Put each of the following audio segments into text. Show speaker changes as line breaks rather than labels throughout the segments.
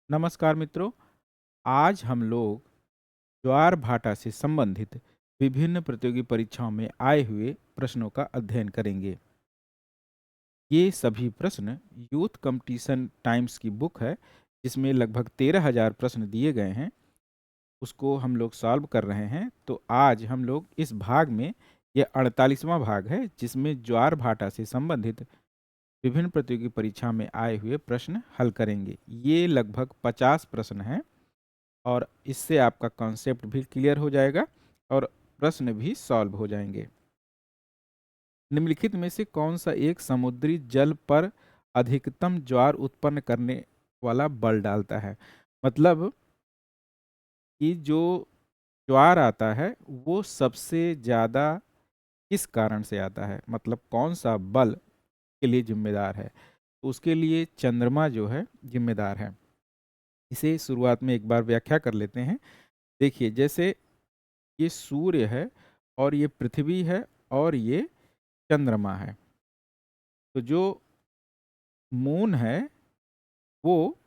नमस्कार मित्रों। आज हम लोग ज्वार भाटा से संबंधित विभिन्न प्रतियोगी परीक्षाओं में आए हुए प्रश्नों का अध्ययन करेंगे। ये सभी प्रश्न यूथ कंपटीशन टाइम्स की बुक है, जिसमें लगभग 13,000 प्रश्न दिए गए हैं। उसको हम लोग सॉल्व कर रहे हैं। तो आज हम लोग इस भाग में, यह 48वां भाग है, जिसमें ज्वार भाटा से संबंधित विभिन्न प्रतियोगी परीक्षा में आए हुए प्रश्न हल करेंगे। ये लगभग 50 प्रश्न हैं और इससे आपका कॉन्सेप्ट भी क्लियर हो जाएगा और प्रश्न भी सॉल्व हो जाएंगे। निम्नलिखित में से कौन सा एक समुद्री जल पर अधिकतम ज्वार उत्पन्न करने वाला बल डालता है? मतलब कि जो ज्वार आता है वो सबसे ज़्यादा किस कारण से आता है, मतलब कौन सा बल के लिए जिम्मेदार है? तो उसके लिए चंद्रमा जो है जिम्मेदार है। इसे शुरुआत में एक बार व्याख्या कर लेते हैं। देखिए, जैसे ये सूर्य है और ये पृथ्वी है और ये चंद्रमा है। तो जो मून है वो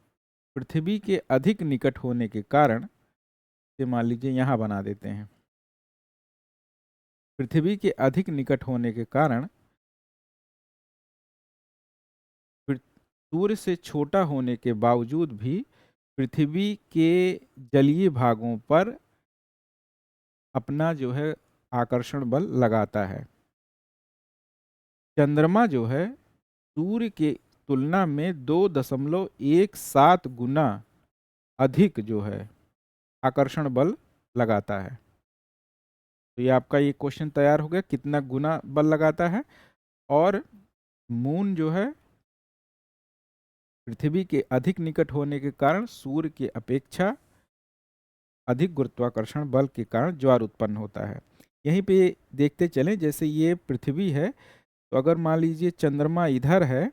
पृथ्वी के अधिक निकट होने के कारण, से मान लीजिए यहाँ बना देते हैं, पृथ्वी के अधिक निकट होने के कारण सूर्य से छोटा होने के बावजूद भी पृथ्वी के जलीय भागों पर अपना जो है आकर्षण बल लगाता है। चंद्रमा जो है सूर्य के तुलना में 2.17 गुना अधिक जो है आकर्षण बल लगाता है। तो ये आपका ये क्वेश्चन तैयार हो गया, कितना गुना बल लगाता है। और मून जो है पृथ्वी के अधिक निकट होने के कारण सूर्य की अपेक्षा अधिक गुरुत्वाकर्षण बल के कारण ज्वार उत्पन्न होता है। यहीं पे देखते चलें, जैसे ये पृथ्वी है, तो अगर मान लीजिए चंद्रमा इधर है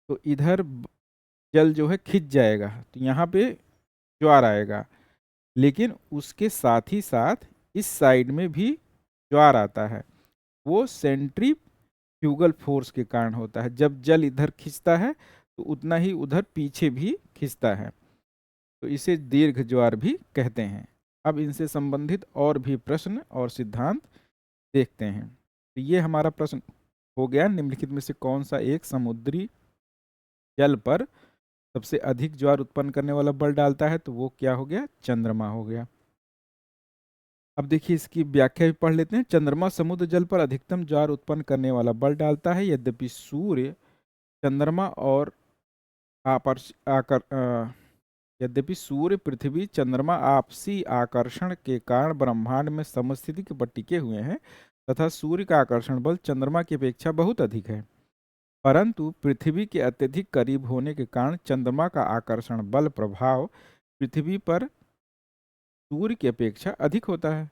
तो इधर जल जो है खिंच जाएगा, तो यहाँ पे ज्वार आएगा। लेकिन उसके साथ ही साथ इस साइड में भी ज्वार आता है। वो सेंट्रीफ्यूगल फोर्स के कारण होता है। जब जल इधर खींचता है तो उतना ही उधर पीछे भी खींचता है, तो इसे दीर्घ ज्वार भी कहते हैं। अब इनसे संबंधित और भी प्रश्न और सिद्धांत देखते हैं। तो ये हमारा प्रश्न हो गया, निम्नलिखित में से कौन सा एक समुद्री जल पर सबसे अधिक ज्वार उत्पन्न करने वाला बल डालता है? तो वो क्या हो गया? चंद्रमा हो गया। अब देखिए, इसकी व्याख्या भी पढ़ लेते हैं। चंद्रमा समुद्र जल पर अधिकतम ज्वार उत्पन्न करने वाला बल डालता है। यद्यपि सूर्य, चंद्रमा और आपर्श आकर यद्यपि सूर्य, पृथ्वी, चंद्रमा आपसी आकर्षण के कारण ब्रह्मांड में समस्थिति पर टिके हुए हैं तथा सूर्य का आकर्षण बल चंद्रमा की अपेक्षा बहुत अधिक है, परंतु पृथ्वी के अत्यधिक करीब होने के कारण चंद्रमा का आकर्षण बल प्रभाव पृथ्वी पर सूर्य की अपेक्षा अधिक होता है।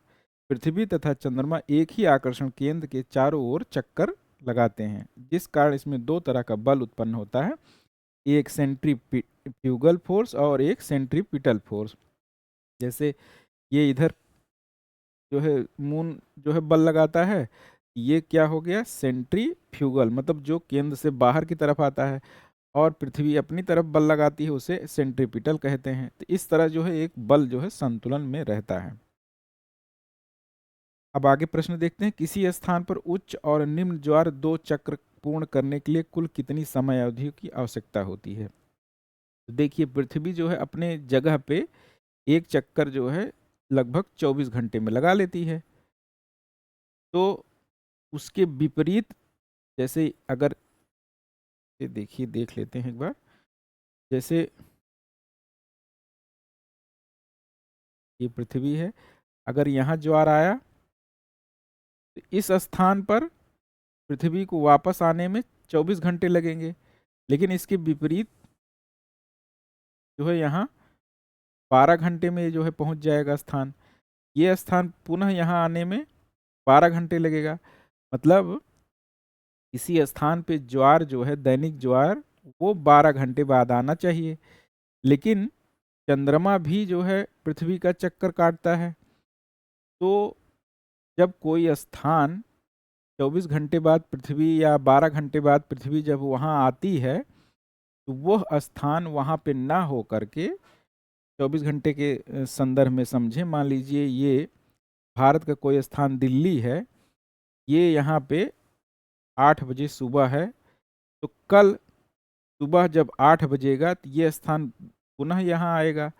पृथ्वी तथा चंद्रमा एक ही आकर्षण केंद्र के चारों ओर चक्कर लगाते हैं, जिस कारण इसमें दो तरह का बल उत्पन्न होता है, एक सेंट्रीफ्यूगल फोर्स और एक सेंट्रीपिटल फोर्स। जैसे ये इधर जो है मून जो है बल लगाता है, ये क्या हो गया? सेंट्रीफ्यूगल, मतलब जो केंद्र से बाहर की तरफ आता है, और पृथ्वी अपनी तरफ बल लगाती है, उसे सेंट्रीपिटल कहते हैं। तो इस तरह जो है एक बल जो है संतुलन में रहता है। अब आगे प्रश्न देखते हैं। किसी स्थान पर उच्च और निम्न ज्वार दो चक्र पूर्ण करने के लिए कुल कितनी समय अवधि की आवश्यकता होती है? तो देखिए, पृथ्वी जो है अपने जगह पे एक चक्कर जो है लगभग 24 घंटे में लगा लेती है। तो उसके विपरीत, जैसे अगर ये देखिए, देख लेते हैं एक बार। जैसे ये पृथ्वी है, अगर यहाँ ज्वार आया तो इस स्थान पर पृथ्वी को वापस आने में 24 घंटे लगेंगे। लेकिन इसके विपरीत जो है यहाँ 12 घंटे में जो है पहुंच जाएगा स्थान। ये स्थान पुनः यहाँ आने में 12 घंटे लगेगा। मतलब इसी स्थान पे ज्वार जो है, दैनिक ज्वार, वो 12 घंटे बाद आना चाहिए। लेकिन चंद्रमा भी जो है पृथ्वी का चक्कर काटता है। तो जब कोई स्थान 24 घंटे बाद पृथ्वी या 12 घंटे बाद पृथ्वी जब वहाँ आती है, तो वह स्थान वहाँ पे ना हो करके 24 घंटे के संदर्भ में समझें। मान लीजिए ये भारत का कोई स्थान दिल्ली है, ये यहाँ पे 8 बजे सुबह है, तो कल सुबह जब 8 बजेगा तो ये स्थान पुनः यहाँ आएगा।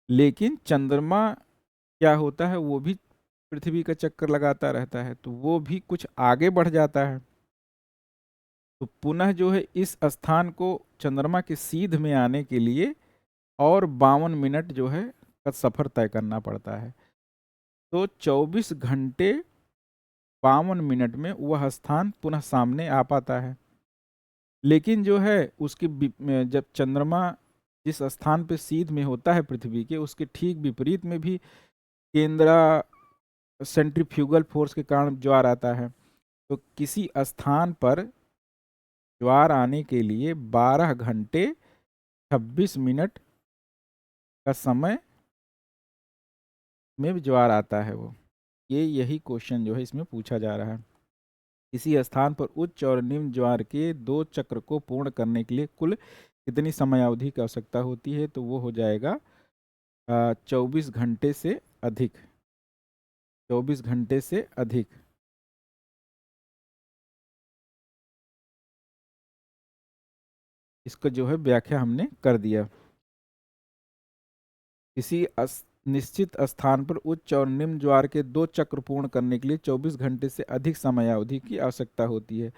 लेकिन चंद्रमा क्या होता है, वो भी पृथ्वी का चक्कर लगाता रहता है, तो वो भी कुछ आगे बढ़ जाता है। तो पुनः जो है इस स्थान को चंद्रमा के सीध में आने के लिए और 52 मिनट जो है का सफर तय करना पड़ता है। तो 24 घंटे 52 मिनट में वह स्थान पुनः सामने आ पाता है। लेकिन जो है उसके जब चंद्रमा जिस स्थान पे सीध में होता है पृथ्वी के, उसके ठीक विपरीत में भी केंद्रा सेंट्रीफ्यूगल फोर्स के कारण ज्वार आता है। तो किसी स्थान पर ज्वार आने के लिए 12 घंटे 26 मिनट का समय में ज्वार आता है। वो यही क्वेश्चन जो है इसमें पूछा जा रहा है। किसी स्थान पर उच्च और निम्न ज्वार के 2 चक्र को पूर्ण करने के लिए कुल कितनी समयावधि की आवश्यकता होती है? तो वो हो जाएगा 24 घंटे से अधिक। 24 घंटे से अधिक। इसको जो है व्याख्या हमने कर दिया। किसी निश्चित स्थान पर उच्च और निम्न ज्वार के 2 चक्र पूर्ण करने के लिए 24 घंटे से अधिक समयावधि की आवश्यकता होती है।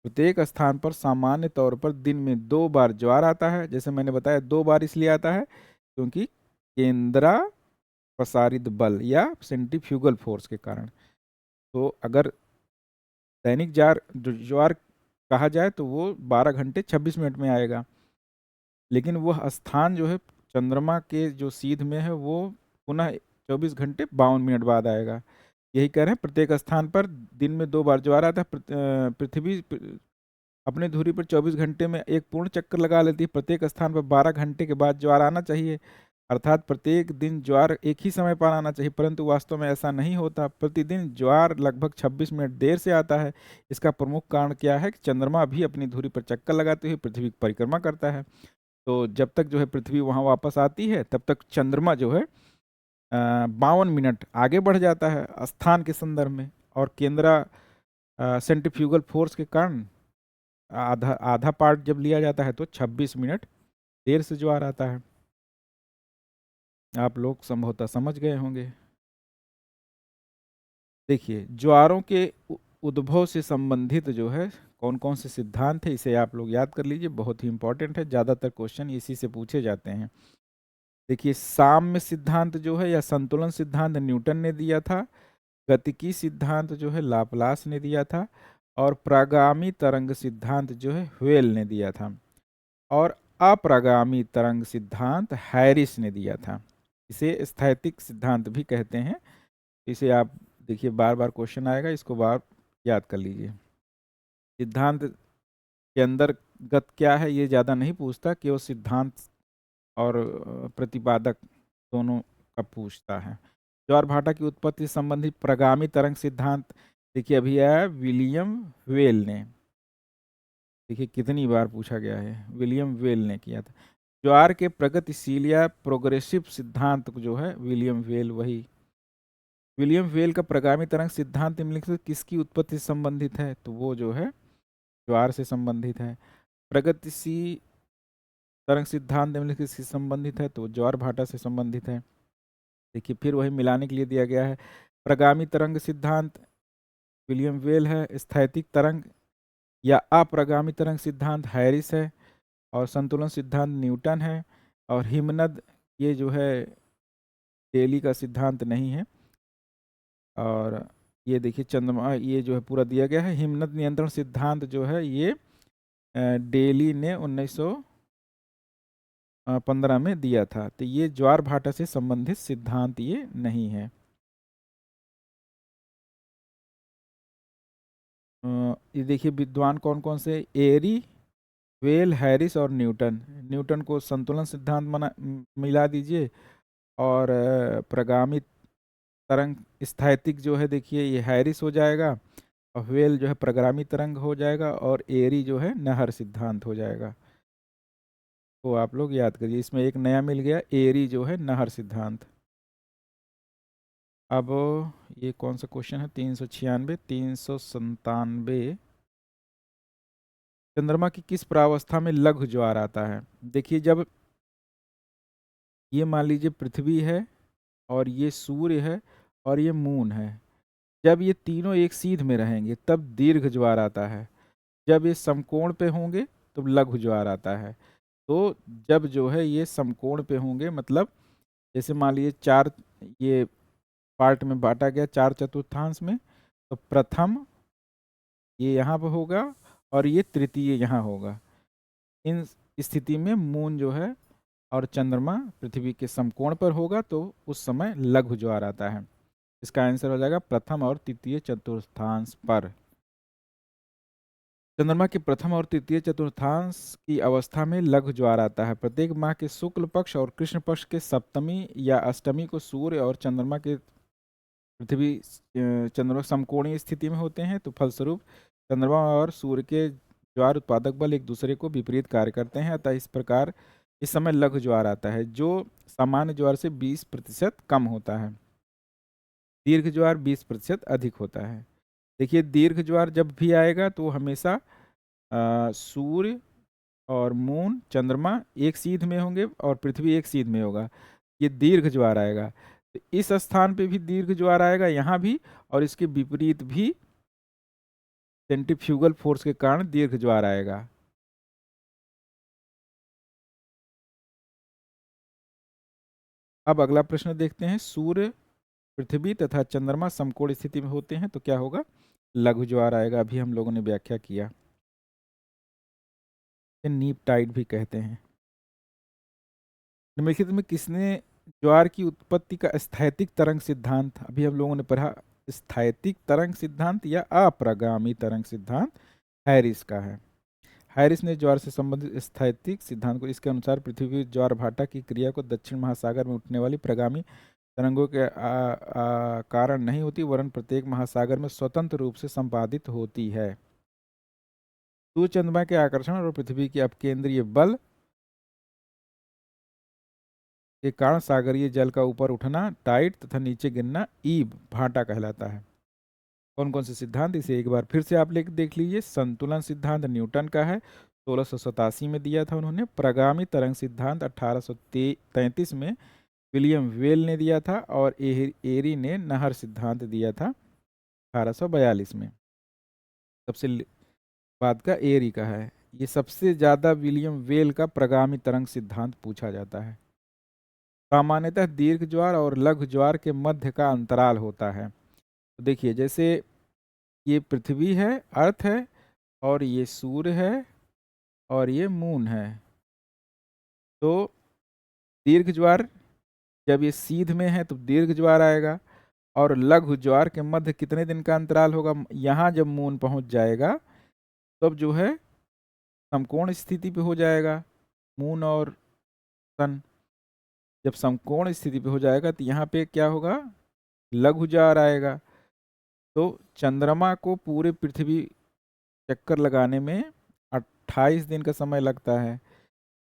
प्रत्येक स्थान पर सामान्य तौर पर दिन में 2 बार ज्वार आता है। जैसे मैंने बताया 2 बार इसलिए आता है क्योंकि केंद्रा प्रसारित बल या सेंट्रीफ्यूगल फोर्स के कारण। तो अगर दैनिक ज्वार कहा जाए तो वो 12 घंटे 26 मिनट में आएगा। लेकिन वह स्थान जो है चंद्रमा के जो सीध में है वो पुनः 24 घंटे 52 मिनट बाद आएगा। यही कह रहे हैं प्रत्येक स्थान पर दिन में 2 बार ज्वार आता है। पृथ्वी अपनी धुरी पर 24 घंटे में एक पूर्ण चक्कर लगा लेती है। प्रत्येक स्थान पर 12 घंटे के बाद ज्वार आना चाहिए, अर्थात प्रत्येक दिन ज्वार एक ही समय पर आना चाहिए, परंतु वास्तव में ऐसा नहीं होता। प्रतिदिन ज्वार लगभग 26 मिनट देर से आता है। इसका प्रमुख कारण क्या है कि चंद्रमा भी अपनी धुरी पर चक्कर लगाते हुए पृथ्वी की परिक्रमा करता है। तो जब तक जो है पृथ्वी वहाँ वापस आती है तब तक चंद्रमा जो है 52 मिनट आगे बढ़ जाता है स्थान के संदर्भ में, और केंद्रा सेंट्रीफ्यूगल फोर्स के कारण आधा आधा पार्ट जब लिया जाता है तो 26 मिनट देर से ज्वार आता है। आप लोग संभवतः समझ गए होंगे। देखिए ज्वारों के उद्भव से संबंधित जो है कौन कौन से सिद्धांत है, इसे आप लोग याद कर लीजिए, बहुत ही इंपॉर्टेंट है। ज़्यादातर क्वेश्चन इसी से पूछे जाते हैं। देखिए साम्य सिद्धांत जो है या संतुलन सिद्धांत न्यूटन ने दिया था। गतिकी सिद्धांत जो है लाप्लास ने दिया था। और प्रागामी तरंग सिद्धांत जो है व्हेल ने दिया था। और अप्रागामी तरंग सिद्धांत हैरिस ने दिया था। इसे स्थैतिक सिद्धांत भी कहते हैं। इसे आप देखिए बार बार क्वेश्चन आएगा, इसको बार याद कर लीजिए। सिद्धांत के अंतर्गत क्या है ये ज़्यादा नहीं पूछता, केवल सिद्धांत और प्रतिपादक दोनों का पूछता है। ज्वार भाटा की उत्पत्ति संबंधित प्रगामी तरंग सिद्धांत देखिए अभी आया विलियम व्हेल ने। देखिए कितनी बार पूछा गया है, विलियम व्हेल ने किया था। ज्वार के प्रगतिशील या प्रोग्रेसिव सिद्धांत जो है विलियम व्हेल, वही विलियम व्हेल का प्रगामी तरंग सिद्धांत निम्नलिखित किसकी उत्पत्ति से संबंधित है? तो वो जो है ज्वार से संबंधित है। प्रगतिशील तरंग सिद्धांत निम्नलिखित किससे संबंधित है? तो ज्वार भाटा से संबंधित है। देखिए फिर वही मिलाने के लिए दिया गया है। प्रगामी तरंग सिद्धांत विलियम व्हेल है, स्थैतिक तरंग या अप्रगामी तरंग सिद्धांत हैरिस है, और संतुलन सिद्धांत न्यूटन है। और हिमनद ये जो है डेली का सिद्धांत नहीं है। और ये देखिए चंद्रमा ये जो है पूरा दिया गया है। हिमनद नियंत्रण सिद्धांत जो है ये डेली ने 1915 में दिया था। तो ये ज्वार भाटा से संबंधित सिद्धांत ये नहीं है। ये देखिए विद्वान कौन कौन से, एरी, व्हेल, हैरिस और न्यूटन। न्यूटन को संतुलन सिद्धांत मिला दीजिए। और प्रगामी तरंग स्थैतिक जो है देखिए ये हैरिस हो जाएगा, और व्हेल जो है प्रगामी तरंग हो जाएगा, और एरी जो है नहर सिद्धांत हो जाएगा। तो आप लोग याद करिए, इसमें एक नया मिल गया, एरी जो है नहर सिद्धांत। अब ये कौन सा क्वेश्चन है, 396, 397। चंद्रमा की किस प्रावस्था में लघु ज्वार आता है? देखिए, जब ये मान लीजिए पृथ्वी है और ये सूर्य है और ये मून है, जब ये तीनों एक सीध में रहेंगे तब दीर्घ ज्वार आता है। जब ये समकोण पे होंगे तो लघु ज्वार आता है। तो जब जो है ये समकोण पे होंगे, मतलब जैसे मान लीजिए चार, ये पार्ट में बांटा गया 4/4 में, तो प्रथम ये यहाँ पर होगा और ये तृतीय यहाँ होगा। इन स्थिति में मून जो है और चंद्रमा पृथ्वी के समकोण पर होगा, तो उस समय लघु ज्वार आता है। इसका आंसर हो जाएगा प्रथम और तृतीय चतुर्थांश पर। चंद्रमा के प्रथम और तृतीय चतुर्थांश की अवस्था में लघु ज्वार आता है। प्रत्येक माह के शुक्ल पक्ष और कृष्ण पक्ष के सप्तमी या अष्टमी को सूर्य और चंद्रमा के पृथ्वी चंद्रमा समकोणीय स्थिति में होते हैं, तो फलस्वरूप चंद्रमा और सूर्य के ज्वार उत्पादक बल एक दूसरे को विपरीत कार्य करते हैं। अतः इस प्रकार इस समय लघु ज्वार आता है, जो सामान्य ज्वार से 20% कम होता है। दीर्घ ज्वार 20% अधिक होता है। देखिए, दीर्घ ज्वार जब भी आएगा तो हमेशा सूर्य और मून चंद्रमा एक सीध में होंगे और पृथ्वी एक सीध में होगा, ये दीर्घ ज्वार आएगा। तो इस स्थान पे भी दीर्घ ज्वार आएगा, यहाँ भी, और इसके विपरीत भी सेंट्रीफ्यूगल फोर्स के कारण दीर्घ ज्वार आएगा। अब अगला प्रश्न देखते हैं, सूर्य, पृथ्वी तथा चंद्रमा समकोण स्थिति में होते हैं तो क्या होगा? लघु ज्वार आएगा। अभी हम लोगों ने व्याख्या किया, नीप टाइड भी कहते हैं। निम्नलिखित में किसने ज्वार की उत्पत्ति का स्थैतिक तरंग सिद्धांत, अभी हम लोगों ने पढ़ा स्थैतिक तरंग सिद्धांत या अप्रगामी तरंग सिद्धांत, हैरिस का है। हैरिस ने ज्वार से संबंधित स्थैतिक सिद्धांत को, इसके अनुसार पृथ्वी ज्वार भाटा की क्रिया को दक्षिण महासागर में उठने वाली प्रगामी तरंगों के कारण नहीं होती, वरन प्रत्येक महासागर में स्वतंत्र रूप से संपादित होती है। सूर्य चंद्रमा के आकर्षण और पृथ्वी के अपकेंद्रीय बल के कारण सागरीय जल का ऊपर उठना टाइड तथा नीचे गिरना ईब भाटा कहलाता है। कौन कौन से सिद्धांत, इसे एक बार फिर से आप देख लीजिए। संतुलन सिद्धांत न्यूटन का है, 1687 में दिया था उन्होंने। प्रगामी तरंग सिद्धांत 1833 में विलियम वेल ने दिया था, और एरी ने नहर सिद्धांत दिया था 1842 में। सबसे बाद का एरी का है। ये सबसे ज्यादा विलियम वेल का प्रगामी तरंग सिद्धांत पूछा जाता है। सामान्यतः दीर्घ ज्वार और लघु ज्वार के मध्य का अंतराल होता है। तो देखिए, जैसे ये पृथ्वी है, अर्थ है, और ये सूर्य है, और ये मून है, तो दीर्घ ज्वार जब ये सीध में है तो दीर्घ ज्वार आएगा। और लघु ज्वार के मध्य कितने दिन का अंतराल होगा? यहाँ जब मून पहुंच जाएगा तब जो है समकोण स्थिति पे हो जाएगा मून और सन। जब समकोण स्थिति पे हो जाएगा तो यहाँ पे क्या होगा? लघु ज्वार आएगा। तो चंद्रमा को पूरे पृथ्वी चक्कर लगाने में 28 दिन का समय लगता है।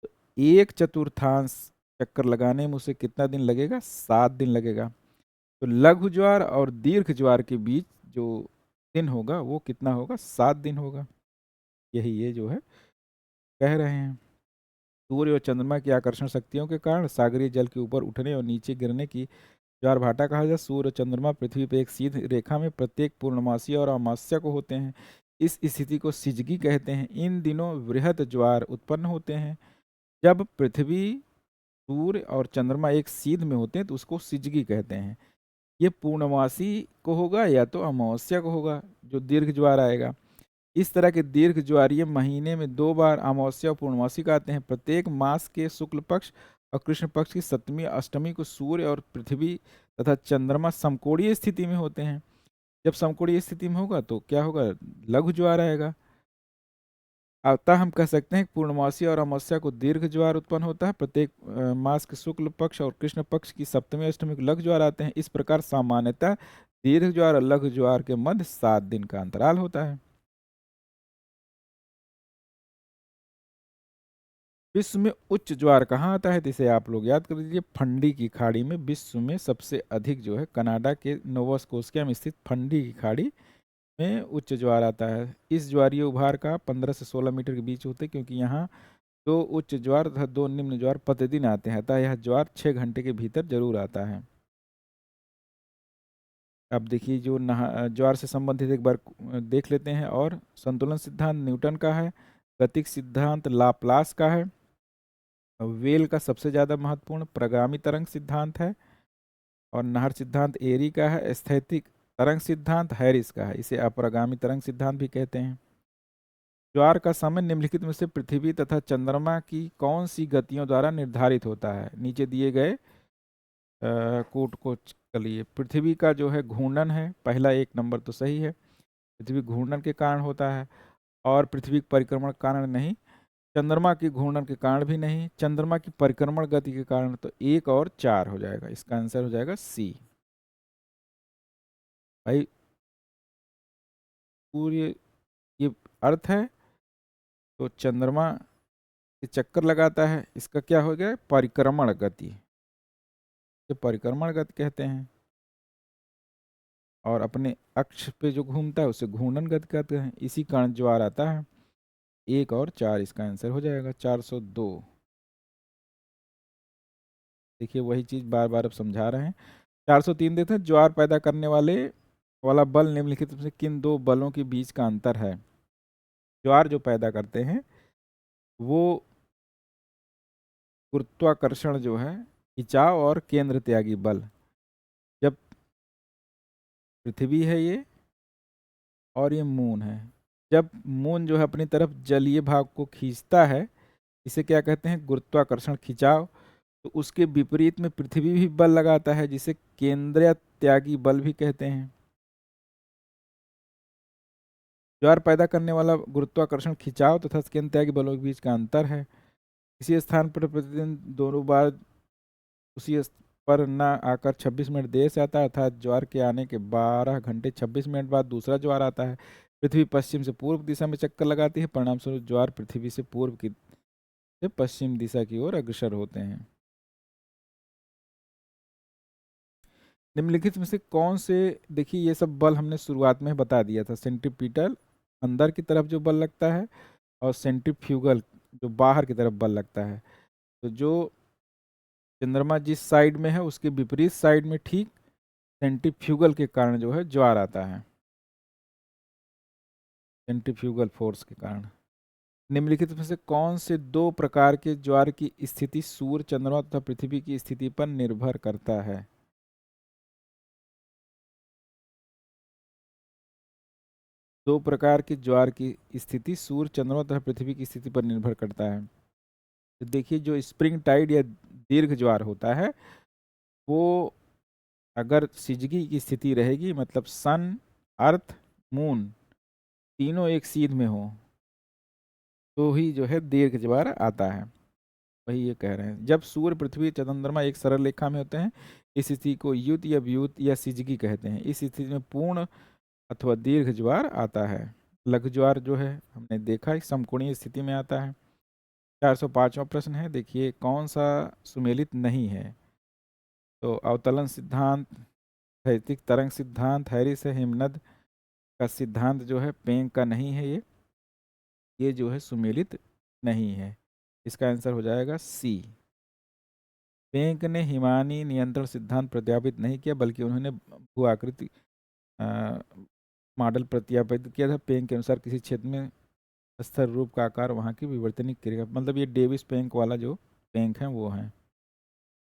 तो एक चतुर्थांश चक्कर लगाने में उसे कितना दिन लगेगा? 7 दिन लगेगा। तो लघु ज्वार और दीर्घ ज्वार के बीच जो दिन होगा वो कितना होगा? 7 दिन होगा। यही ये जो है कह रहे हैं। सूर्य और चंद्रमा की आकर्षण शक्तियों के कारण सागरीय जल के ऊपर उठने और नीचे गिरने की ज्वार भाटा कहा जाए। सूर्य और चंद्रमा पृथ्वी पर एक सीधी रेखा में प्रत्येक पूर्णमासी और अमावस्या को होते हैं। इस स्थिति को सिजगी कहते हैं। इन दिनों वृहद ज्वार उत्पन्न होते हैं। जब पृथ्वी, सूर्य और चंद्रमा एक सीध में होते हैं तो उसको सिजगी कहते हैं। ये पूर्णमासी को होगा या तो अमावस्या को होगा जो दीर्घ ज्वार आएगा। इस तरह के दीर्घ ज्वारीय महीने में 2 बार अमावस्या और पूर्णमासी का आते हैं। प्रत्येक मास के शुक्ल पक्ष और कृष्ण पक्ष की सप्तमी अष्टमी को सूर्य और पृथ्वी तथा चंद्रमा समकोणीय स्थिति में होते हैं। जब समकोणीय स्थिति में होगा तो क्या होगा? लघु ज्वार आएगा। अतः हम कह सकते हैं कि पूर्णमासी और अमावस्या को दीर्घ ज्वार उत्पन्न होता है। प्रत्येक मास के शुक्ल पक्ष और कृष्ण पक्ष की सप्तमी अष्टमी को लघु ज्वार आते हैं। इस प्रकार सामान्यतः दीर्घ ज्वार और लघु ज्वार के मध्य 7 दिन का अंतराल होता है। विश्व में उच्च ज्वार कहाँ आता है, तो इसे आप लोग याद कर लीजिए, फंडी की खाड़ी में विश्व में सबसे अधिक जो है कनाडा के नोवा स्कोशिया में स्थित फंडी की खाड़ी में उच्च ज्वार आता है। इस ज्वारीय उभार का 15 से 16 मीटर के बीच होते हैं, क्योंकि यहाँ दो उच्च ज्वार तथा दो निम्न ज्वार प्रतिदिन आते हैं, अतः यह ज्वार 6 घंटे के भीतर जरूर आता है। अब देखिए जो ज्वार से संबंधित एक बार देख लेते हैं। और संतुलन सिद्धांत न्यूटन का है, गतिक सिद्धांत लाप्लास का है, वेल का सबसे ज़्यादा महत्वपूर्ण प्रगामी तरंग सिद्धांत है, और नहर सिद्धांत एरी का है, स्थैतिक तरंग सिद्धांत हैरिस का है, इसे अप्रगामी तरंग सिद्धांत भी कहते हैं। ज्वार का समय निम्नलिखित में से पृथ्वी तथा चंद्रमा की कौन सी गतियों द्वारा निर्धारित होता है। नीचे दिए गए कोट को कर लिए। पृथ्वी का जो है घूर्णन है, पहला एक नंबर तो सही है, पृथ्वी घूर्णन के कारण होता है, और पृथ्वी के परिक्रमण के कारण नहीं। चंद्रमा की घूर्णन के कारण भी नहीं, चंद्रमा की परिक्रमण गति के कारण। तो 1 और 4 हो जाएगा, इसका आंसर हो जाएगा सी। भाई सूर्य ये अर्थ है, तो चंद्रमा के चक्कर लगाता है, इसका क्या हो गया, परिक्रमण गति, ये परिक्रमण गति कहते हैं। और अपने अक्ष पे जो घूमता है उसे घूर्णन गति कहते हैं, इसी कारण ज्वार आता है। 1 और 4 इसका आंसर हो जाएगा, 402। देखिए वही चीज बार बार अब समझा रहे हैं। 403 देते हैं, ज्वार पैदा करने वाला बल निम्नलिखित में से किन दो बलों के बीच का अंतर है। ज्वार जो पैदा करते हैं वो गुरुत्वाकर्षण जो है, खिंचाव और केंद्र त्यागी बल। जब पृथ्वी है ये, और ये मून है, जब मून जो है अपनी तरफ जलीय भाग को खींचता है, इसे क्या कहते हैं, गुरुत्वाकर्षण खिंचाव। तो उसके विपरीत में पृथ्वी भी बल लगाता है, जिसे केंद्र त्यागी बल भी कहते हैं। ज्वार पैदा करने वाला गुरुत्वाकर्षण खिंचाव तथा केंद्र त्यागी बलों के बीच का अंतर है। इसी स्थान पर प्रतिदिन दोनों बार उसी पर न आकर 26 मिनट देर से आता है, अर्थात ज्वार के आने के 12 घंटे 26 मिनट बाद दूसरा ज्वार आता है। पृथ्वी पश्चिम से पूर्व दिशा में चक्कर लगाती है, परिणामस्वरूप ज्वार पृथ्वी से पूर्व की से पश्चिम दिशा की ओर अग्रसर होते हैं। निम्नलिखित में से कौन से, देखिए ये सब बल हमने शुरुआत में बता दिया था, सेंट्रीपिटल अंदर की तरफ जो बल लगता है, और सेंट्रीफ्यूगल जो बाहर की तरफ बल लगता है। तो जो चंद्रमा जिस साइड में है उसके विपरीत साइड में ठीक सेंट्रीफ्यूगल के कारण जो है ज्वार आता है, सेंट्रीफ्यूगल फोर्स के कारण। निम्नलिखित में से कौन से दो प्रकार के ज्वार की स्थिति सूर्य, चंद्रमा तथा पृथ्वी की स्थिति पर निर्भर करता है। दो प्रकार के ज्वार की स्थिति सूर्य, चंद्रमा तथा पृथ्वी की स्थिति पर निर्भर करता है। तो देखिए जो स्प्रिंग टाइड या दीर्घ ज्वार होता है, वो अगर सिजगी की स्थिति रहेगी, मतलब सन, अर्थ, मून तीनों एक सीध में हो, तो ही जो है दीर्घ ज्वार आता है। वही ये कह रहे हैं, जब सूर्य, पृथ्वी, चंद्रमा एक सरल रेखा में होते हैं, इस स्थिति को युत या व्युत या सिजगी कहते हैं। इस स्थिति में पूर्ण अथवा दीर्घ ज्वार आता है। लघु ज्वार जो है हमने देखा समकोणीय स्थिति में आता है। 405वां प्रश्न है, देखिए कौन सा सुमेलित नहीं है। तो अवतलन सिद्धांत, स्थैतिक तरंग सिद्धांत हैरिस है, हिमनद का सिद्धांत जो है पेंग का नहीं है, ये जो है सुमेलित नहीं है। इसका आंसर हो जाएगा सी। पेंक ने हिमानी नियंत्रण सिद्धांत प्रत्यापित नहीं किया, बल्कि उन्होंने भू आकृति मॉडल प्रत्यापित किया था। पेंक के अनुसार किसी क्षेत्र में स्थिर रूप का आकार वहाँ की विवर्तनिक क्रिया, मतलब ये डेविस पेंक वाला जो पेंक है वो है।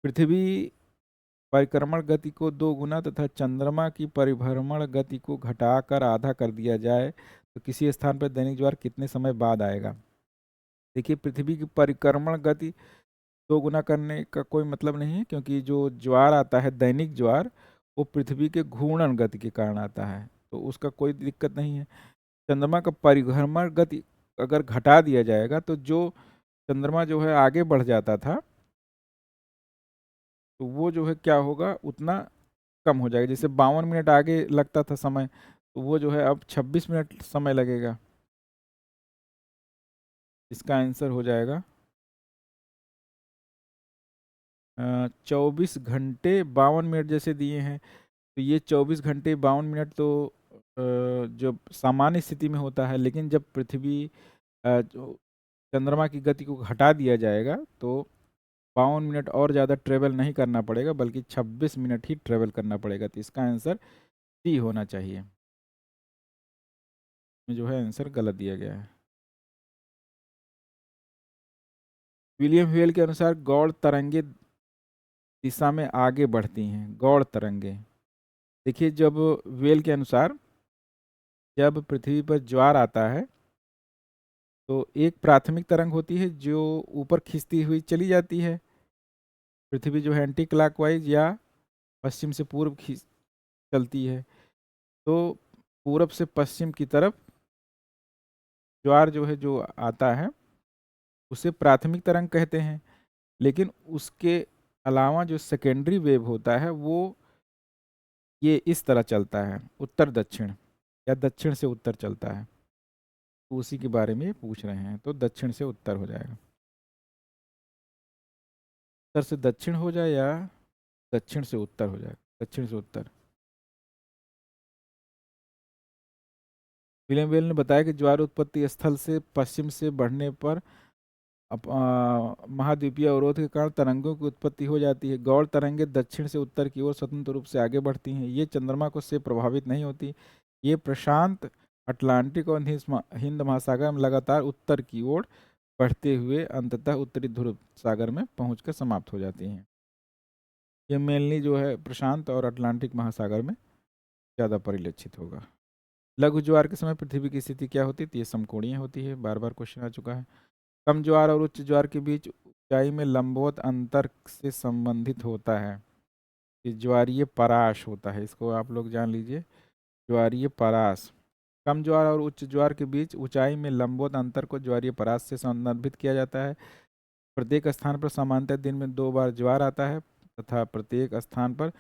पृथ्वी परिक्रमण गति को 2 गुना तथा चंद्रमा की परिभ्रमण गति को घटाकर आधा कर दिया जाए तो किसी स्थान पर दैनिक ज्वार कितने समय बाद आएगा। देखिए पृथ्वी की परिक्रमण गति 2 गुना करने का कोई मतलब नहीं है, क्योंकि जो ज्वार आता है दैनिक ज्वार, वो पृथ्वी के घूर्णन गति के कारण आता है, तो उसका कोई दिक्कत नहीं है। चंद्रमा का परिभ्रमण गति अगर घटा दिया जाएगा तो जो चंद्रमा जो है आगे बढ़ जाता था, तो वो जो है क्या होगा, उतना कम हो जाएगा। जैसे 52 मिनट आगे लगता था समय, तो वो जो है अब 26 मिनट समय लगेगा। इसका आंसर हो जाएगा 24 घंटे 52 मिनट जैसे दिए हैं, तो ये 24 घंटे 52 मिनट तो जो सामान्य स्थिति में होता है, लेकिन जब पृथ्वी जो चंद्रमा की गति को हटा दिया जाएगा तो 52 मिनट और ज़्यादा ट्रेवल नहीं करना पड़ेगा, बल्कि 26 मिनट ही ट्रेवल करना पड़ेगा। तो इसका आंसर डी होना चाहिए, जो है आंसर गलत दिया गया है। विलियम व्हेल के अनुसार गौड़ तरंगे दिशा में आगे बढ़ती हैं। गौड़ तरंगे, देखिए जब व्हेल के अनुसार जब पृथ्वी पर ज्वार आता है तो एक प्राथमिक तरंग होती है जो ऊपर खिंचती हुई चली जाती है। पृथ्वी जो है एंटी क्लॉकवाइज या पश्चिम से पूर्व चलती है, तो पूरब से पश्चिम की तरफ ज्वार जो है जो आता है उसे प्राथमिक तरंग कहते हैं। लेकिन उसके अलावा जो सेकेंडरी वेव होता है वो ये इस तरह चलता है, उत्तर दक्षिण या दक्षिण से उत्तर चलता है। तो उसी के बारे में पूछ रहे हैं, तो दक्षिण से उत्तर हो जाएगा। उत्तर से दक्षिण हो जाए या दक्षिण से उत्तर हो जाएगा? दक्षिण से उत्तर। विलियम वेल ने बताया कि ज्वार उत्पत्ति स्थल से पश्चिम से बढ़ने पर महाद्वीपीय अवरोध के कारण तरंगों की उत्पत्ति हो जाती है। गौड़ तरंगे दक्षिण से उत्तर की ओर स्वतंत्र रूप से आगे बढ़ती हैं। ये चंद्रमा को से प्रभावित नहीं होती। ये प्रशांत, अटलांटिक और हिंद महासागर में लगातार उत्तर की ओर बढ़ते हुए अंततः उत्तरी ध्रुव सागर में पहुंचकर समाप्त हो जाती हैं। ये मेनली जो है प्रशांत और अटलांटिक महासागर में ज़्यादा परिलक्षित होगा। लघु ज्वार के समय पृथ्वी की स्थिति क्या होती है? तो ये समकोणीय होती है, बार बार क्वेश्चन आ चुका है। कम ज्वार और उच्च ज्वार के बीच ऊंचाई में लंबवत अंतर से संबंधित होता है। ये ज्वारीय परास होता है, इसको आप लोग जान लीजिए, ज्वारीय परास। कम ज्वार और उच्च ज्वार के बीच ऊंचाई में लंबवत अंतर को ज्वारीय परास से संदर्भित किया जाता है। प्रत्येक स्थान पर सामान्यतः दिन में 2 बार ज्वार आता है तथा प्रत्येक स्थान पर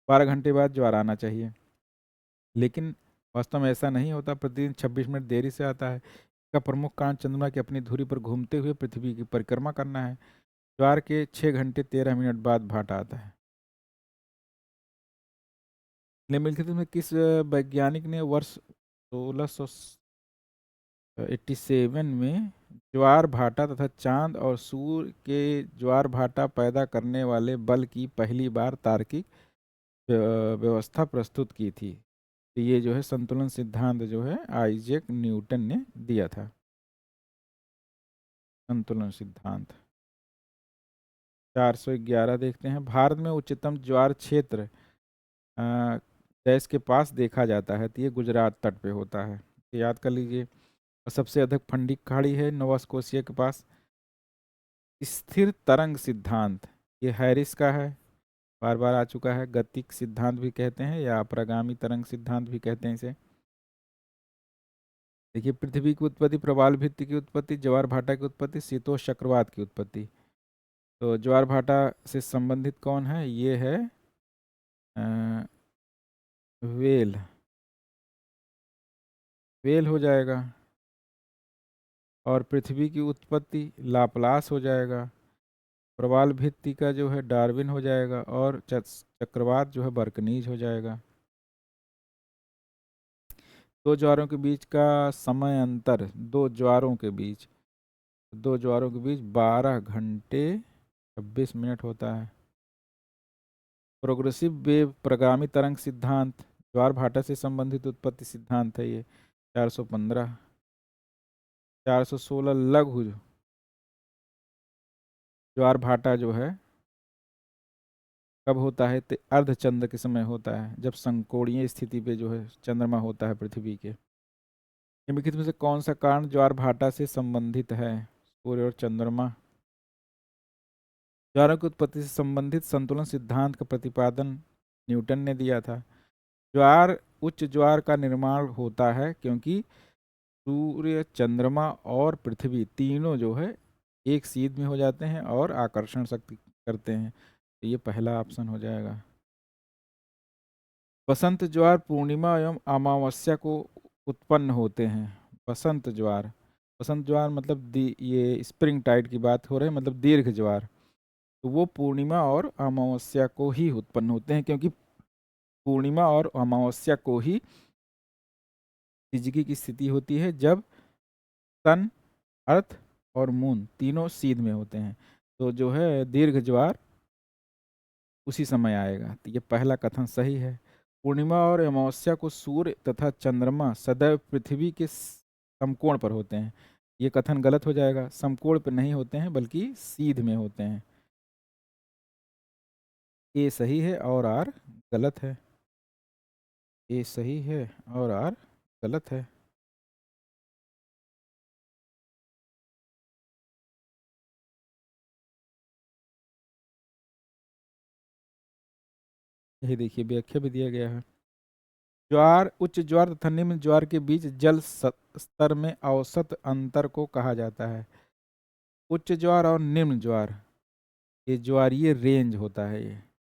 12 घंटे बाद ज्वार आना चाहिए। लेकिन वास्तव में ऐसा नहीं होता, प्रतिदिन 26 मिनट देरी से आता है। इसका प्रमुख कारण चंद्रमा की अपनी धुरी पर घूमते हुए पृथ्वी की परिक्रमा करना है। ज्वार के 6 घंटे 13 मिनट बाद भाटा आता है। निम्नलिखित में किस वैज्ञानिक ने वर्ष 1687 में ज्वार भाटा तथा चांद और सूर्य के ज्वार भाटा पैदा करने वाले बल की पहली बार तार्किक व्यवस्था प्रस्तुत की थी? तो ये जो है संतुलन सिद्धांत जो है आइजैक न्यूटन ने दिया था। संतुलन सिद्धांत 411 देखते हैं। भारत में उच्चतम ज्वार क्षेत्र देश के पास देखा जाता है, तो ये गुजरात तट पे होता है, तो याद कर लीजिए। और सबसे अधिक फंडिक खाड़ी है नोवा स्कोशिया के पास। स्थिर तरंग सिद्धांत ये हैरिस का है, बार बार आ चुका है। गतिक सिद्धांत भी कहते हैं या प्रगामी तरंग सिद्धांत भी कहते हैं इसे। देखिए पृथ्वी की उत्पत्ति, प्रवाल भित्ति की उत्पत्ति, ज्वार भाटा की उत्पत्ति, शीतोष्ण चक्रवात की उत्पत्ति। तो ज्वार भाटा से संबंधित कौन है? ये है वेल। वेल हो जाएगा। और पृथ्वी की उत्पत्ति लाप्लास हो जाएगा। प्रवाल भित्ति का जो है डार्विन हो जाएगा। और चक्रवात जो है बर्कनीज हो जाएगा। दो ज्वारों के बीच का समय अंतर, दो ज्वारों के बीच 12 घंटे 26 मिनट होता है। प्रोग्रेसिव वेव प्रगामी तरंग सिद्धांत ज्वार भाटा से संबंधित उत्पत्ति सिद्धांत है ये। 415। 416 लघु ज्वार भाटा जो है कब होता है? तो अर्धचंद्र के समय होता है, जब संकोणीय स्थिति पे जो है चंद्रमा होता है पृथ्वी के। निम्नलिखित में से कौन सा कारण ज्वार भाटा से संबंधित है? सूर्य और चंद्रमा। ज्वारों की उत्पत्ति से संबंधित संतुलन सिद्धांत का प्रतिपादन न्यूटन ने दिया था। ज्वार, उच्च ज्वार का निर्माण होता है क्योंकि सूर्य, चंद्रमा और पृथ्वी तीनों जो है एक सीध में हो जाते हैं और आकर्षण शक्ति करते हैं। तो ये पहला ऑप्शन हो जाएगा। बसंत ज्वार पूर्णिमा एवं अमावस्या को उत्पन्न होते हैं। बसंत ज्वार, बसंत ज्वार मतलब ये स्प्रिंग टाइड की बात हो रही है, मतलब दीर्घ ज्वार। तो वो पूर्णिमा और अमावस्या को ही उत्पन्न होते हैं, क्योंकि पूर्णिमा और अमावस्या को ही तिजगी की स्थिति होती है जब सन, अर्थ और मून तीनों सीध में होते हैं। तो जो है दीर्घ ज्वार उसी समय आएगा। तो ये पहला कथन सही है। पूर्णिमा और अमावस्या को सूर्य तथा चंद्रमा सदैव पृथ्वी के समकोण पर होते हैं। ये कथन गलत हो जाएगा, समकोण पर नहीं होते हैं बल्कि सीध में होते हैं। ए सही है और आर गलत है। ए सही है और आर गलत है। यही देखिए व्याख्या भी दिया गया है। ज्वार, उच्च ज्वार तथा निम्न ज्वार के बीच जल स्तर में औसत अंतर को कहा जाता है। उच्च ज्वार और निम्न ज्वार, ये ज्वारीय रेंज होता है। ये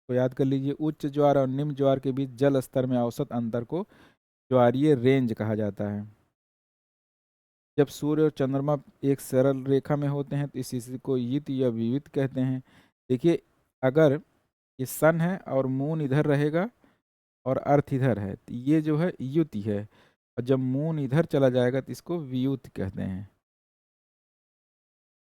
तो याद कर लीजिए, उच्च ज्वार और निम्न ज्वार के बीच जल स्तर में औसत अंतर को ज्वारीय रेंज कहा जाता है। जब सूर्य और चंद्रमा एक सरल रेखा में होते हैं तो इस स्थिति को युत या वियुत कहते हैं। देखिए, अगर ये सन है और मून इधर रहेगा और अर्थ इधर है तो ये जो है युति है, और जब मून इधर चला जाएगा तो इसको वियुत कहते हैं।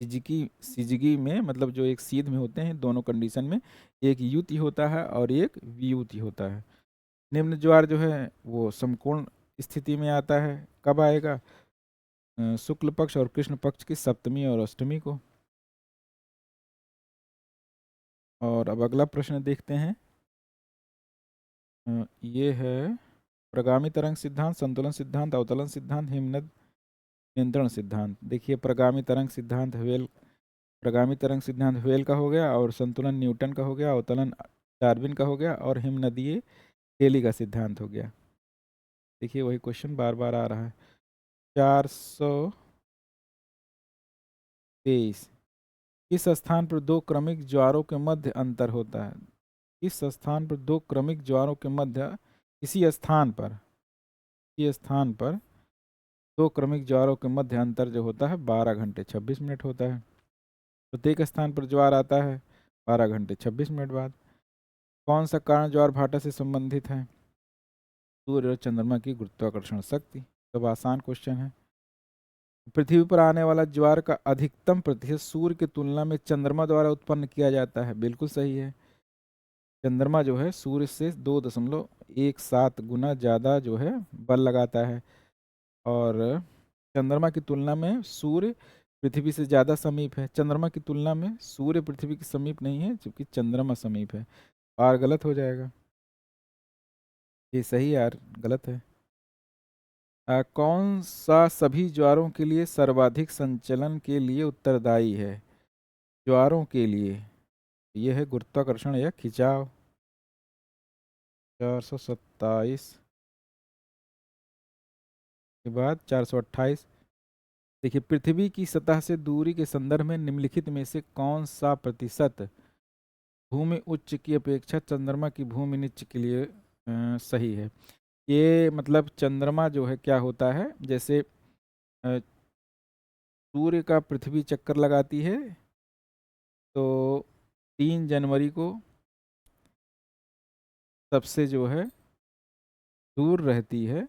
सिजगी सिजगी में मतलब जो एक सीध में होते हैं, दोनों कंडीशन में एक युति होता है और एक वियुति होता है। निम्न ज्वार जो है वो समकोण स्थिति में आता है। कब आएगा? शुक्ल पक्ष और कृष्ण पक्ष की सप्तमी और अष्टमी को। और अब अगला प्रश्न देखते हैं। ये है प्रगामी तरंग सिद्धांत, संतुलन सिद्धांत, अवतलन सिद्धांत, हिमनद नियंत्रण सिद्धांत। देखिए, प्रगामी तरंग सिद्धांत व्हेल, प्रगामी तरंग सिद्धांत व्हेल का हो गया, और संतुलन न्यूटन का हो गया, अवतलन डार्विन का हो गया, और हिमनदीय हेली का सिद्धांत हो गया। देखिए वही क्वेश्चन बार बार आ रहा है। 423, किस स्थान पर दो क्रमिक ज्वारों के मध्य अंतर होता है? किस स्थान पर दो क्रमिक ज्वारों के मध्य, किसी स्थान पर, किसी स्थान पर दो क्रमिक ज्वारों के मध्य अंतर जो होता है 12 घंटे 26 मिनट होता है। प्रत्येक स्थान पर ज्वार आता है 12 घंटे 26 मिनट बाद। कौन सा कारण ज्वार भाटा से संबंधित है? सूर्य और चंद्रमा की गुरुत्वाकर्षण शक्ति। सब आसान क्वेश्चन है। पृथ्वी पर आने वाला ज्वार का अधिकतम प्रतिशत सूर्य की तुलना में चंद्रमा द्वारा उत्पन्न किया जाता है। बिल्कुल सही है। चंद्रमा जो है सूर्य से 2.17 गुना ज़्यादा जो है बल लगाता है, और चंद्रमा की तुलना में सूर्य पृथ्वी से ज़्यादा समीप है। चंद्रमा की तुलना में सूर्य पृथ्वी के समीप नहीं है, जबकि चंद्रमा समीप है। आर गलत हो जाएगा। ये सही यार, गलत है। कौन सा सभी ज्वारों के लिए सर्वाधिक संचलन के लिए उत्तरदायी है? ज्वारों के लिए ये है गुरुत्वाकर्षण या खिंचाव। 427 के बाद 428। देखिए, पृथ्वी की सतह से दूरी के संदर्भ में निम्नलिखित में से कौन सा प्रतिशत भूमि उच्च की अपेक्षा चंद्रमा की भूमि नीच के लिए सही है? ये मतलब चंद्रमा जो है क्या होता है, जैसे सूर्य का पृथ्वी चक्कर लगाती है तो 3 जनवरी को सबसे जो है दूर रहती है,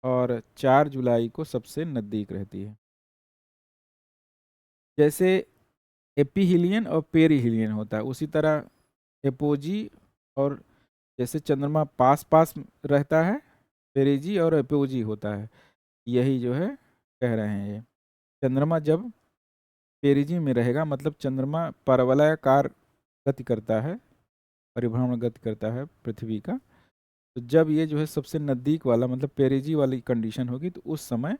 और 4 जुलाई को सबसे नज़दीक रहती है। जैसे एपीहिलियन और पेरीहिलियन होता है, उसी तरह एपोजी और, जैसे चंद्रमा पास पास रहता है, पेरिजी और एपोजी होता है। यही जो है कह रहे हैं ये। चंद्रमा जब पेरिजी में रहेगा मतलब चंद्रमा परवलयाकार गति करता है, परिभ्रमण गति करता है पृथ्वी का, तो जब ये जो है सबसे नज़दीक वाला मतलब पेरिजी वाली कंडीशन होगी तो उस समय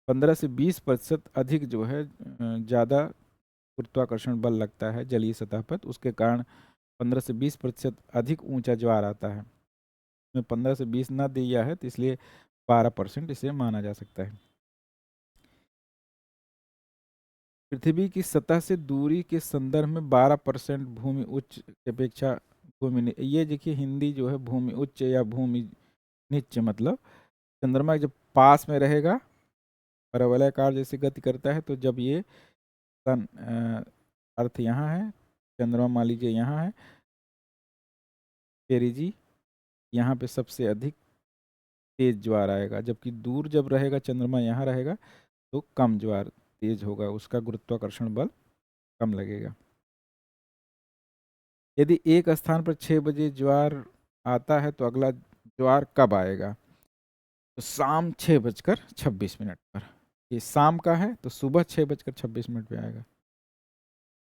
15 से 20% अधिक जो है ज़्यादा गुरुत्वाकर्षण बल लगता है जलीय सतह पर। तो उसके कारण 15 से 20% अधिक ऊंचा ज्वार आता है। में 15 से 20 ना दिया है तो इसलिए 12% इसे माना जा सकता है। पृथ्वी की सतह से दूरी के संदर्भ में 12% भूमि उच्च की अपेक्षा भूमि, ये देखिए हिंदी जो है भूमि उच्च या भूमि नीच, मतलब चंद्रमा जब पास में रहेगा, परवलयाकार जैसे गति करता है, तो जब ये सन अर्थ यहाँ है चंद्रमा मान लीजिए यहाँ है, पेरिजी, यहाँ पे सबसे अधिक तेज ज्वार आएगा, जबकि दूर जब रहेगा चंद्रमा यहाँ रहेगा तो कम ज्वार तेज होगा, उसका गुरुत्वाकर्षण बल कम लगेगा। यदि एक स्थान पर 6 बजे ज्वार आता है तो अगला ज्वार कब आएगा? तो शाम 6:26 पर। ये शाम का है तो सुबह 6:26 पे आएगा।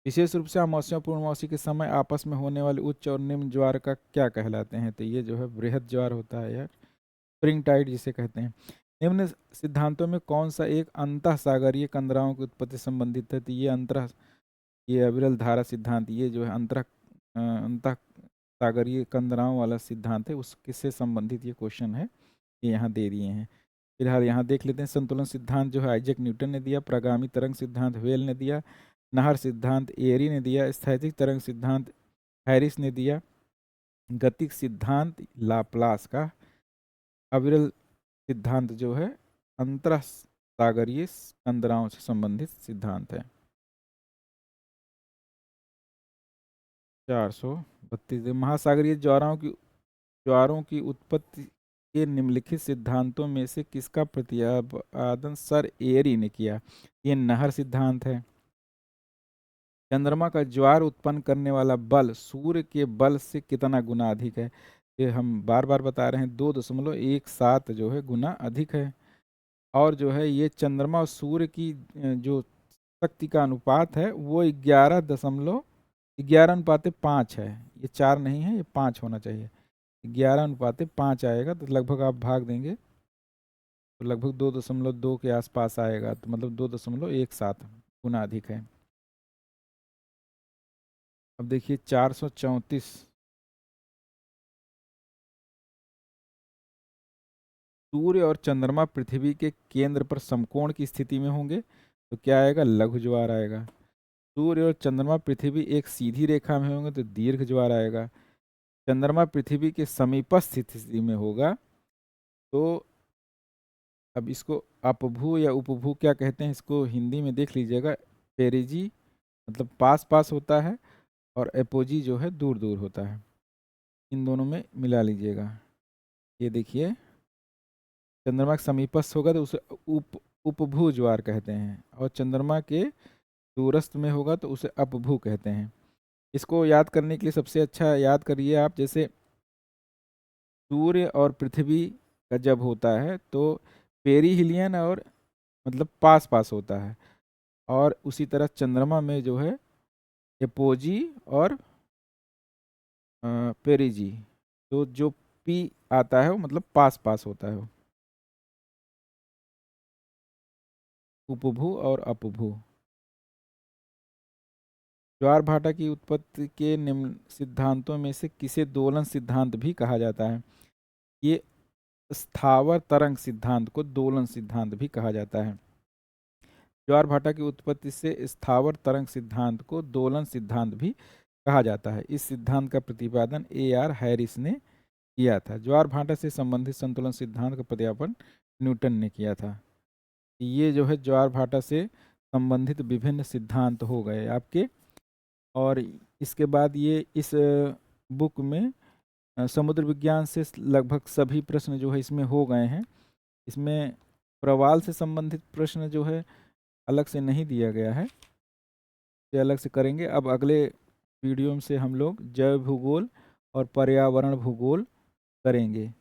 विशेष रूप से अमावस्या पूर्णमासी के समय आपस में होने वाले उच्च और निम्न ज्वार का क्या कहलाते हैं? तो ये जो है बृहद ज्वार होता है यार, स्प्रिंग टाइड जिसे कहते हैं। निम्न सिद्धांतों में कौन सा एक अंतः सागरीय कंदराओं की उत्पत्ति संबंधित है? तो ये अविरल धारा सिद्धांत, ये जो है अंतः सागरीय कंदराओं वाला सिद्धांत है, उस किससे संबंधित ये क्वेश्चन है, ये यहाँ दे दिए हैं। फिलहाल यहाँ देख लेते हैं। संतुलन सिद्धांत जो है आइजैक न्यूटन ने दिया, प्रगामी तरंग सिद्धांत व्हेल ने दिया, नहर सिद्धांत एरी ने दिया, स्थैतिक तरंग सिद्धांत हैरिस ने दिया, गतिक सिद्धांत लाप्लास का, अविरल सिद्धांत जो है अंतः सागरीय कंदराओं से संबंधित सिद्धांत है। 432 महासागरीय ज्वारों की उत्पत्ति के निम्नलिखित सिद्धांतों में से किसका प्रतिपादन सर एरी ने किया? ये नहर सिद्धांत है। चंद्रमा का ज्वार उत्पन्न करने वाला बल सूर्य के बल से कितना गुना अधिक है? ये हम बार बार बता रहे हैं, 2.17 जो है गुना अधिक है। और जो है ये चंद्रमा और सूर्य की जो शक्ति का अनुपात है वो 11:11:5 है। ये 4 नहीं है, ये 5 होना चाहिए। 11:5 आएगा तो लगभग आप भाग देंगे तो लगभग 2.2 के आसपास आएगा, तो मतलब 2.17 गुना अधिक है। अब देखिए 434, सूर्य और चंद्रमा पृथ्वी के केंद्र पर समकोण की स्थिति में होंगे तो क्या आएगा? लघु ज्वार आएगा। सूर्य और चंद्रमा पृथ्वी एक सीधी रेखा में होंगे तो दीर्घ ज्वार आएगा। चंद्रमा पृथ्वी के समीपस्थ स्थिति में होगा तो, अब इसको अपभू या उपभू क्या कहते हैं, इसको हिंदी में देख लीजिएगा। पेरिजी मतलब पास पास होता है और एपोजी जो है दूर दूर होता है, इन दोनों में मिला लीजिएगा। ये देखिए चंद्रमा के समीपस्थ होगा तो उसे उपभू ज्वार कहते हैं, और चंद्रमा के दूरस्थ में होगा तो उसे अपभू कहते हैं। इसको याद करने के लिए सबसे अच्छा याद करिए आप, जैसे सूर्य और पृथ्वी का जब होता है तो पेरीहिलियन और मतलब पास पास होता है, और उसी तरह चंद्रमा में जो है एपोजी और पेरिजी, तो जो पी आता है वो मतलब पास पास होता है, उपभू और अपभू। ज्वार भाटा की उत्पत्ति के निम्न सिद्धांतों में से किसे दोलन सिद्धांत भी कहा जाता है? ये स्थावर तरंग सिद्धांत को दोलन सिद्धांत भी कहा जाता है। ज्वार भाटा की उत्पत्ति से स्थावर तरंग सिद्धांत को दोलन सिद्धांत भी कहा जाता है। इस सिद्धांत का प्रतिपादन AR हैरिस ने किया था। ज्वार भाटा से संबंधित संतुलन सिद्धांत का प्रतिपादन न्यूटन ने किया था। ये जो है ज्वार भाटा से संबंधित विभिन्न सिद्धांत हो गए आपके। और इसके बाद ये इस बुक में समुद्र विज्ञान से लगभग सभी प्रश्न जो है इसमें हो गए हैं। इसमें प्रवाल से संबंधित प्रश्न जो है अलग से नहीं दिया गया है, ये अलग से करेंगे। अब अगले वीडियो से हम लोग जैव भूगोल और पर्यावरण भूगोल करेंगे।